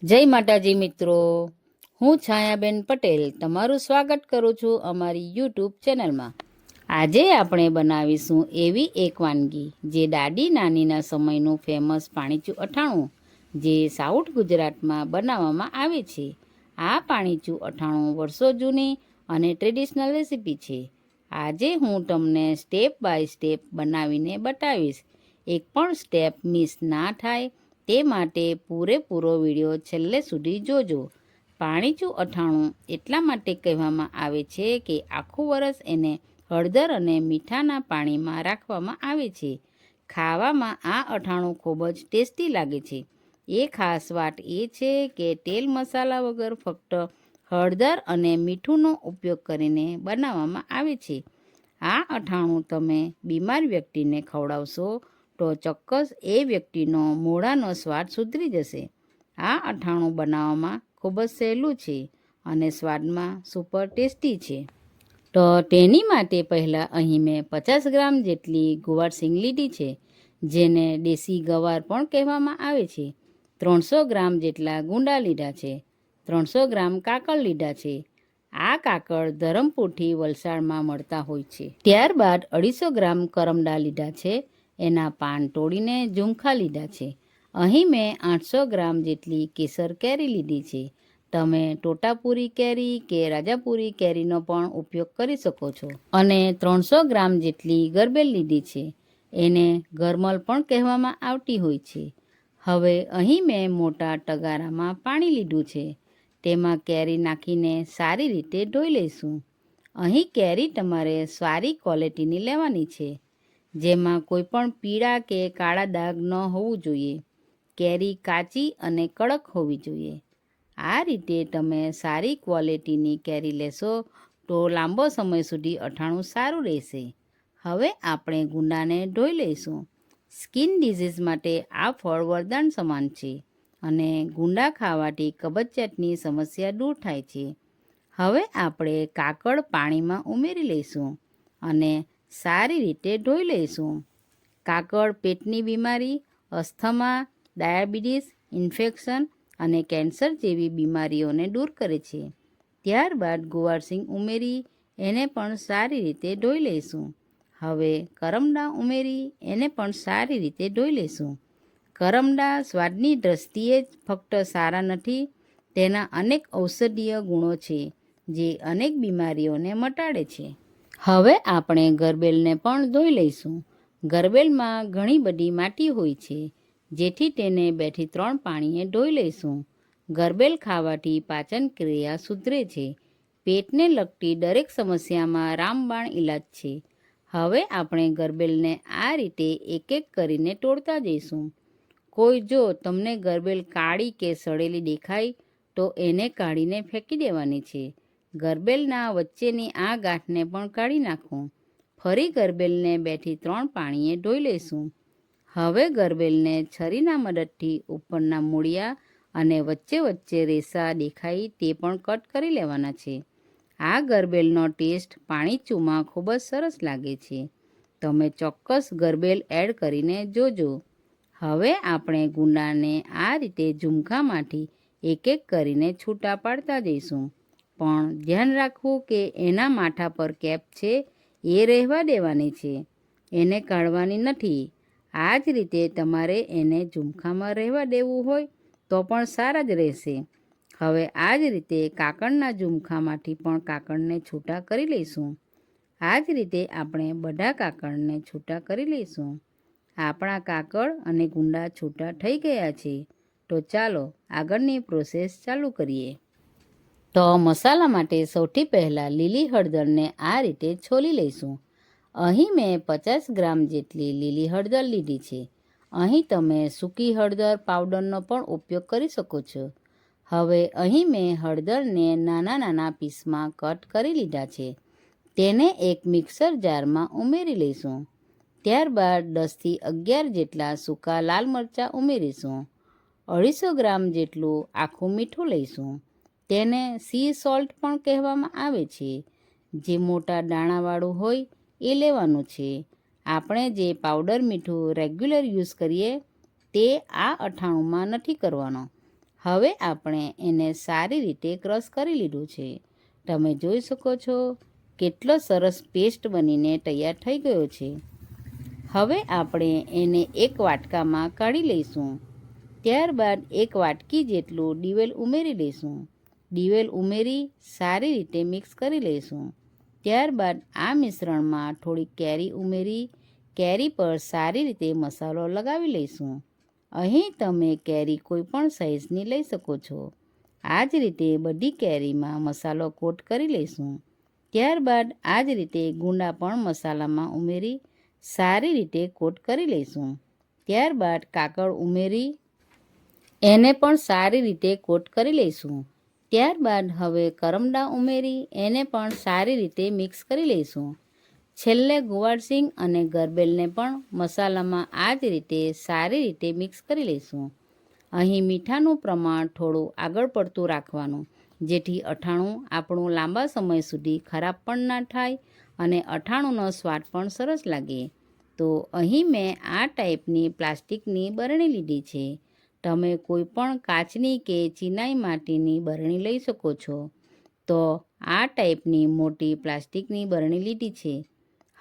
જય માતાજી મિત્રો, હું છાયાબેન પટેલ તમારું સ્વાગત કરું છું અમારી યુટ્યુબ ચેનલમાં। આજે આપણે બનાવીશું એવી એક વાનગી જે દાદી નાનીના સમયનું ફેમસ પાણીચું અઠાણું, જે સાઉથ ગુજરાતમાં બનાવવામાં આવે છે। આ પાણીચું અઠાણું વર્ષો જૂની અને ટ્રેડિશનલ રેસીપી છે। આજે હું તમને સ્ટેપ બાય સ્ટેપ બનાવીને બતાવીશ। એક પણ સ્ટેપ મિસ ના થાય તે માટે પૂરેપૂરો વિડીયો છેલ્લે સુધી જોજો। પાણીચું અઠાણું એટલા માટે કહેવામાં આવે છે કે આખું વરસ એને હળદર અને મીઠાના પાણીમાં રાખવામાં આવે છે। ખાવામાં આ અઠાણું ખૂબ જ ટેસ્ટી લાગે છે। એ ખાસ વાત એ છે કે તેલ મસાલા વગર ફક્ત હળદર અને મીઠુંનો ઉપયોગ કરીને બનાવવામાં આવે છે। આ અઠાણું તમે બીમાર વ્યક્તિને ખવડાવશો તો ચોક્કસ એ વ્યક્તિનો મોઢાનો સ્વાદ સુધરી જશે। આ અઠાણું બનાવવામાં ખૂબ જ સહેલું છે અને સ્વાદમાં સુપર ટેસ્ટી છે। તો તેની માટે પહેલાં અહીં મેં 50 ગ્રામ જેટલી ગુવાર સિંગ લીધી છે, જેને દેશી ગવાર પણ કહેવામાં આવે છે। 300 ગ્રામ જેટલા ગુંદા લીધા છે। 300 ગ્રામ કાકળ લીધા છે। આ કાકળ ધરમપુરથી વલસાડમાં મળતા હોય છે। ત્યારબાદ 250 ગ્રામ કરમદા લીધા છે। એના પાન તોડીને ઝુમખા લીધા છે। અહીં મેં 800 ગ્રામ જેટલી કેસર કેરી લીધી છે। તમે તોતાપુરી કેરી કે રાજાપુરી કેરીનો પણ ઉપયોગ કરી શકો છો। અને 300 ગ્રામ જેટલી ગરબેલ લીધી છે, એને ગરમલ પણ કહેવામાં આવતી હોય છે। હવે અહીં મેં મોટા તગારામાં પાણી લીધું છે, તેમાં કેરી નાખીને સારી રીતે ધોઈ લઈશું। અહીં કેરી તમારે સારી ક્વોલિટીની લેવાની છે, જેમાં કોઈ પણ પીળા કે કાળા દાગ ન હોવું જોઈએ। કેરી કાચી અને કડક હોવી જોઈએ। આ રીતે તમે સારી ક્વોલિટીની કેરી લેશો તો લાંબો સમય સુધી અઠાણું સારું રહેશે। હવે આપણે ગુંદાને ધોઈ લઈશું। સ્કિન ડિઝીઝ માટે આ ફળ વરદાન સમાન છે અને ગુંદા ખાવાથી કબજિયાતની સમસ્યા દૂર થાય છે। હવે આપણે કાકળ પાણીમાં ઉમેરી લઈશું અને સારી રીતે ધોઈ લઈશું। કાકળ પેટની બીમારી, અસ્થમા, ડાયાબિટીસ, ઇન્ફેક્શન અને કેન્સર જેવી બીમારીઓને દૂર કરે છે। ત્યારબાદ ગુવારસિંગ ઉમેરી એને પણ સારી રીતે ધોઈ લઈશું। હવે કરમદા ઉમેરી એને પણ સારી રીતે ધોઈ લઈશું। કરમદા સ્વાદની દ્રષ્ટિએ જ ફક્ત સારા નથી, તેના અનેક ઔષધીય ગુણો છે જે અનેક બીમારીઓને મટાડે છે। હવે આપણે ગરબેલને પણ ધોઈ લઈશું। ગરબેલમાં ઘણી બધી માટી હોય છે, જેથી તેને 2 થી 3 પાણીએ ધોઈ લઈશું। ગરબેલ ખાવાથી પાચન ક્રિયા સુધરે છે। પેટને લગતી દરેક સમસ્યામાં રામબાણ ઈલાજ છે। હવે આપણે ગરબેલને આ રીતે એક એક કરીને તોડતા જઈશું। કોઈ જો તમને ગરબેલ કાળી કે સડેલી દેખાય તો એને કાઢીને ફેંકી દેવાની છે। ગરબેલના વચ્ચેની આ ગાંઠને પણ કાઢી નાખો। ફરી ગરબેલને 2 થી 3 પાણીએ ધોઈ લઈશું। હવે ગરબેલને છરીના મદદથી ઉપરના મૂળિયા અને વચ્ચે વચ્ચે રેસા દેખાય તે પણ કટ કરી લેવાના છે। આ ગરબેલનો ટેસ્ટ પાણીચુંમાં ખૂબ જ સરસ લાગે છે। તમે ચોક્કસ ગરબેલ એડ કરીને જોજો। હવે આપણે ગુંદાને આ રીતે ઝુમખામાંથી એક એક કરીને છૂટા પાડતા જઈશું, પણ ધ્યાન રાખવું કે એના માથા પર કેપ છે એ રહેવા દેવાની છે, એને કાઢવાની નથી। આ જ રીતે તમારે એને ઝુમખામાં રહેવા દેવું હોય તો પણ સારા જ રહેશે। હવે આ જ રીતે કાકળના ઝુમખામાંથી પણ કાકળને છૂટા કરી લઈશું। આ જ રીતે આપણે બધા કાકળને છૂટા કરી લઈશું। આપણા કાકળ અને ગુંદા છૂટા થઈ ગયા છે, તો ચાલો આગળની પ્રોસેસ ચાલુ કરીએ। તો મસાલા માટે સૌથી પહેલાં લીલી હળદરને આ રીતે છોલી લઈશું। અહીં મેં 50 ગ્રામ જેટલી લીલી હળદર લીધી છે। અહીં તમે સૂકી હળદર પાવડરનો પણ ઉપયોગ કરી શકો છો। હવે અહીં મેં હળદરને નાના નાના પીસમાં કટ કરી લીધા છે, તેને એક મિક્સર જારમાં ઉમેરી લઈશું। ત્યારબાદ 10 થી 11 જેટલા સૂકા લાલ મરચાં ઉમેરીશું। 250 ગ્રામ જેટલું આખું મીઠું લઈશું, તેને સી સોલ્ટ પણ કહેવામાં આવે છે, જે મોટા દાણાવાળું હોય એ લેવાનું છે। આપણે જે પાવડર મીઠું રેગ્યુલર યુઝ કરીએ તે આ અઠાણુંમાં નથી કરવાનો। હવે આપણે એને સારી રીતે ક્રશ કરી લીધું છે. તમે જોઈ શકો છો કેટલો સરસ પેસ્ટ બનીને તૈયાર થઈ ગયો છે. હવે આપણે એને એક વાટકામાં કાઢી લઈશું. ત્યારબાદ એક વાટકી જેટલું દિવેલ ઉમેરી લઈશું. દિવેલ ઉમેરી સારી રીતે મિક્સ કરી લઈશું. ત્યારબાદ આ મિશ્રણમાં થોડી કેરી ઉમેરી કેરી પર સારી રીતે મસાલો લગાવી લઈશું. અહીં તમે કેરી કોઈ પણ સાઇઝની લઈ શકો છો. આ જ રીતે બધી કેરીમાં મસાલો કોટ કરી લઈશું. ત્યારબાદ આ જ રીતે ગુંદા પણ મસાલામાં ઉમેરી સારી રીતે કોટ કરી લઈશું. ત્યારબાદ કાકળ ઉમેરી એને પણ સારી રીતે કોટ કરી લઈશું. ત્યારબાદ હવે કરમદાં ઉમેરી એને પણ સારી રીતે મિક્સ કરી લઈશું. છેલ્લે ગુવારસિંગ અને ગરબેલને પણ મસાલામાં આ જ રીતે સારી રીતે મિક્સ કરી લઈશું. અહીં મીઠાનું પ્રમાણ થોડું આગળ પડતું રાખવાનું, જેથી અથાણું આપણું લાંબા સમય સુધી ખરાબ પણ ના થાય અને અથાણુંનો સ્વાદ પણ સરસ લાગે. તો અહીં મેં આ ટાઈપની પ્લાસ્ટિકની બરણી લીધી છે. તમે કોઈ પણ કાચની કે ચિનાઈ માટીની બરણી લઈ શકો છો. તો આ ટાઈપની મોટી પ્લાસ્ટિકની બરણી લીધી છે.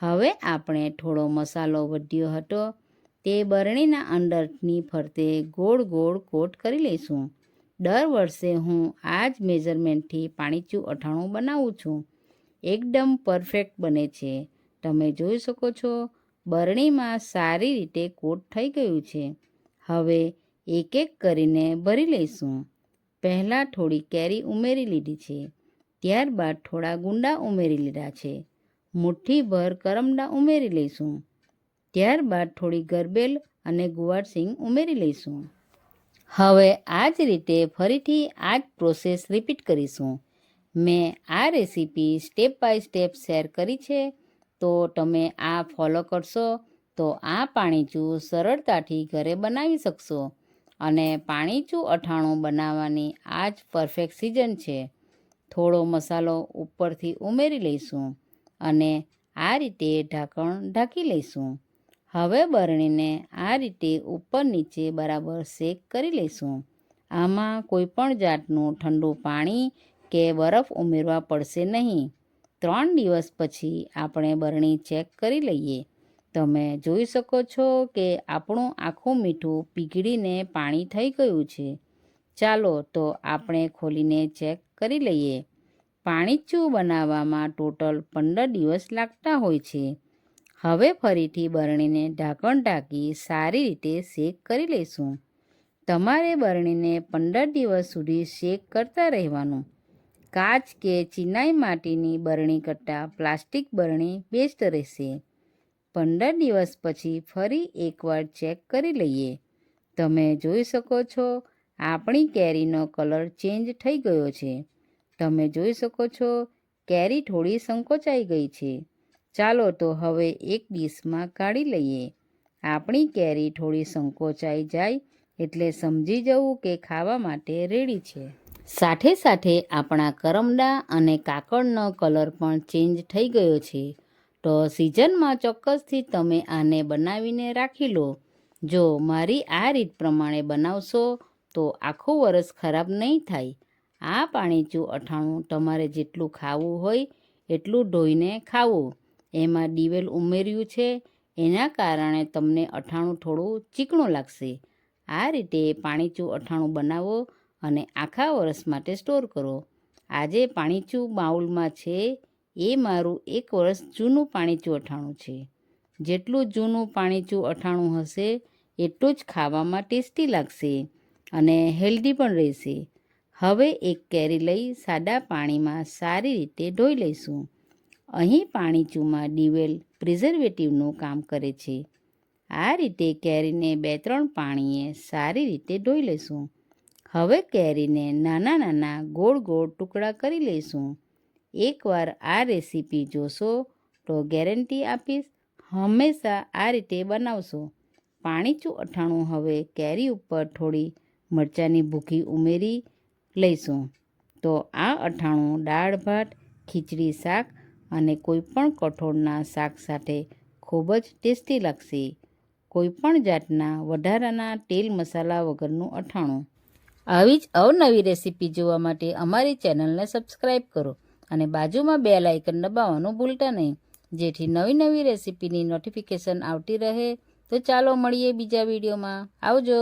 હવે આપણે થોડો મસાલો વધ્યો હતો તે બરણીના અંદરની ફરતે ગોળ ગોળ કોટ કરી લઈશું. દર વર્ષે હું આ જ મેઝરમેન્ટથી પાણીચું અથાણું બનાવું છું. એકદમ પરફેક્ટ બને છે. તમે જોઈ શકો છો બરણીમાં સારી રીતે કોટ થઈ ગયું છે. હવે એક એક કરીને ભરી લઈશું. પહેલાં થોડી કેરી ઉમેરી લીધી છે. ત્યારબાદ થોડા ગુંદા ઉમેરી લીધા છે. મુઠ્ઠીભર કરમદાં ઉમેરી લઈશું. ત્યારબાદ થોડી ગરબેલ અને ગુવારસિંગ ઉમેરી લઈશું. હવે આ જ રીતે ફરીથી આ જ પ્રોસેસ રિપીટ કરીશું. મેં આ recipe step by step share કરી છે, તો તમે આ ફોલો કરશો તો આ પાણીચું સરળતાથી ઘરે બનાવી શકશો. અને પાણીચું અથાણું બનાવવાની આ જ પરફેક્ટ સિઝન છે. થોડો મસાલો ઉપરથી ઉમેરી લઈશું અને આ રીતે ઢાંકણ ઢાંકી લઈશું. હવે બરણીને આ રીતે ઉપર નીચે બરાબર શેક કરી લઈશું. આમાં કોઈ પણ જાતનું ઠંડુ પાણી કે બરફ ઉમેરવા પડશે નહીં. 3 દિવસ પછી આપણે બરણી ચેક કરી લઈએ. તમે જોઈ શકો છો કે આપણું આખું મીઠું પીગળીને પાણી થઈ ગયું છે. ચાલો તો આપણે ખોલીને ચેક કરી લઈએ. પાણીચું બનાવવામાં ટોટલ 15 દિવસ લાગતા હોય છે. હવે ફરીથી બરણીને ઢાંકણ ઢાંકી સારી રીતે શેક કરી લઈશું. તમારે બરણીને 15 દિવસ સુધી શેક કરતા રહેવાનું. કાચ કે ચિનાઈ માટીની બરણી કરતાં પ્લાસ્ટિક બરણી બેસ્ટ રહેશે. 15 દિવસ પછી ફરી એકવાર ચેક કરી લઈએ. તમે જોઈ શકો છો આપણી કેરીનો કલર ચેન્જ થઈ ગયો છે. તમે જોઈ શકો છો કેરી થોડી સંકોચાઈ ગઈ છે. ચાલો તો હવે એક ડીશમાં કાઢી લઈએ. આપણી કેરી થોડી સંકોચાઈ જાય એટલે સમજી જવું કે ખાવા માટે રેડી છે. સાથે સાથે આપણા કરમદાં અને કાકળનો કલર પણ ચેન્જ થઈ ગયો છે. તો સિઝનમાં ચોક્કસથી તમે આને બનાવીને રાખી લો. જો મારી આ રીત પ્રમાણે બનાવશો તો આખું વરસ ખરાબ નહીં થાય. આ પાણીચું અથાણું તમારે જેટલું ખાવું હોય એટલું ધોઈને ખાવું. એમાં દિવેલ ઉમેર્યું છે એના કારણે તમને અથાણું થોડું ચીકણું લાગશે. આ રીતે પાણીચું અથાણું બનાવો અને આખા વર્ષ માટે સ્ટોર કરો. આજે પાણીચું બાઉલમાં છે એ મારું 1 વર્ષ જૂનું પાણીચું અથાણું છે. જેટલું જૂનું પાણીચું અથાણું હશે એટલું જ ખાવામાં ટેસ્ટી લાગશે અને હેલ્ધી પણ રહેશે. હવે એક કેરી લઈ સાદા પાણીમાં સારી રીતે ધોઈ લઈશું. અહીં પાણીચુંમાં દિવેલ પ્રિઝર્વેટિવનું કામ કરે છે. આ રીતે કેરીને 2-3 પાણીએ સારી રીતે ધોઈ લઈશું. હવે કેરીને નાના નાના ગોળ ગોળ ટુકડા કરી લઈશું. એકવાર આ રેસીપી જોશો તો ગેરંટી આપીશ હંમેશા આ રીતે બનાવશો. પાણીચું અથાણું હવે કેરી ઉપર થોડી મરચાંની ભૂકી ઉમેરી લઈશું. તો આ અથાણું દાળ ભાત, ખીચડી, શાક અને કોઈપણ કઠોળના શાક સાથે ખૂબ જ ટેસ્ટી લાગશે. કોઈપણ જાતના વધારાના તેલ મસાલા વગરનું અથાણું. આવી જ અવનવી રેસીપી જોવા માટે અમારી ચેનલને સબસ્ક્રાઈબ કરો અને બાજુમાં બેલ આઇકન દબાવવાનું ભૂલતા નહીં, જેથી નવી નવી રેસીપીની નોટિફિકેશન આવતી રહે. તો ચાલો મળીએ બીજા વિડીયોમાં. આવજો.